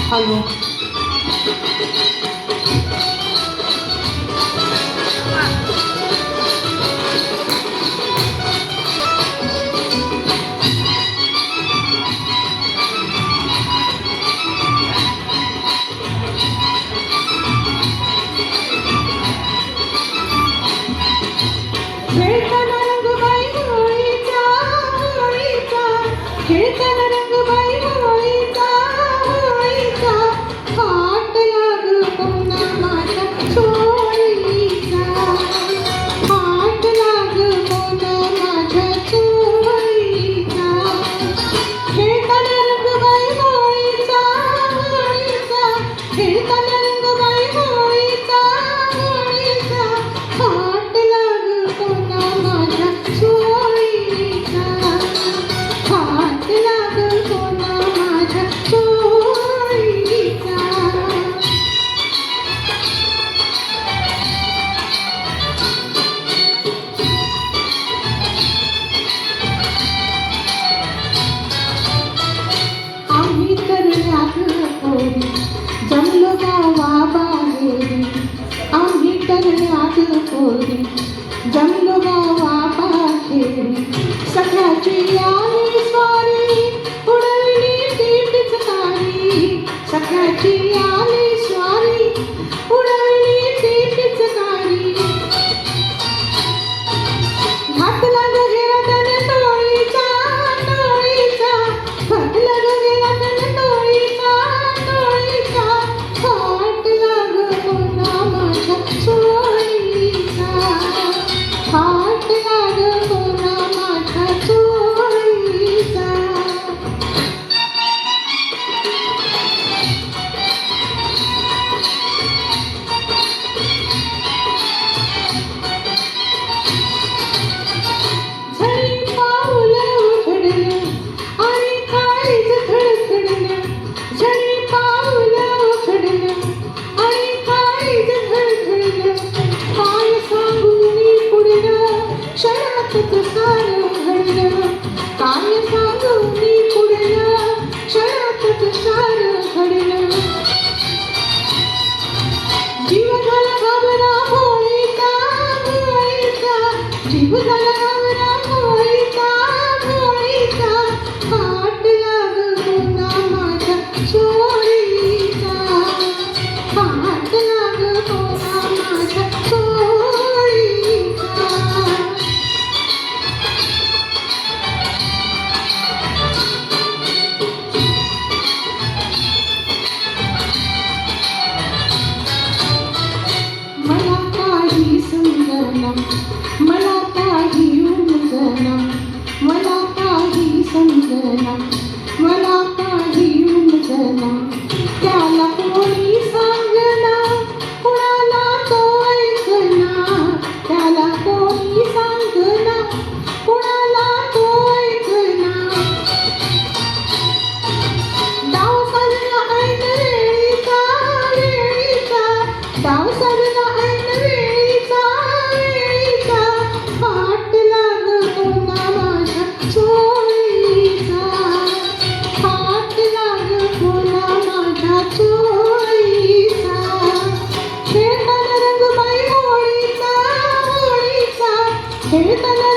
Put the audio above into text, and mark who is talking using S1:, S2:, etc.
S1: hello
S2: खेळताना रंगबाई होळीचा होळीचा खेळताना रंगबाई होळीचा होळीचा हात लागू पुन्हा माझ्या चोळीचा हात लागू पुन्हा माझ्या चोळीचा खेळताना रंगबाई होळीचा होळीचा खेळताना रंगबाई होळीचा होळीचा हात लागू पुन्हा माझ्या चोळीचा हात लागू पुन्हा माझ्या चोळीचा आम्ही तर लागलो पोरी जमलो गावाबाहेरी आम्ही तर लागलो पोरी जमलो गावाबाहेरी सख्याची आली स्वारी उडवली ती पिचकारी सख्याची आली स्वारी उडवली ती पिचकारी घातला ग गेला त्याने टोळीचा टोळीचा घातला ग गेला त्याने टोळीचा टोळीचा हात लाग पुन्हा माझ्या चोळीचा हात लाग पुन्हा माझ्या चोळीचा झडी पाऊलं उघडलं आणि काळीज धडधडलं झडी पाऊलं उघडलं आणि काळीज धडधडलं काय सांगू मी पुढलं क्षणातच सारं घडलं काय सांगू मी पुढलं क्षणातच सारं घडलं जीव झाला घाबरा होळीचा होळीचा जीव झाला घाबरा होळीचा होळीचा हात लाग पुन्हा माझ्या चोळीचा हात लाग पुन्हा माझ्या चोळीचा मला काही समजना मला काही उमजना मला काही समजना मला काही उमजना त्याला कोणी सांगना कुणाला तो ऐकना त्याला कोणी सांगना कुणाला तो ऐकना डाव साजला ऐन वेळीचा वेळीचा डाव साजला ऐन वेळीचा वेळीचा हात लाग पुन्हा माझ्या चोळीचा हात लाग पुन्हा माझ्या चोळीचा खेळताना रंगबाई होळीचा होळीचा खेळताना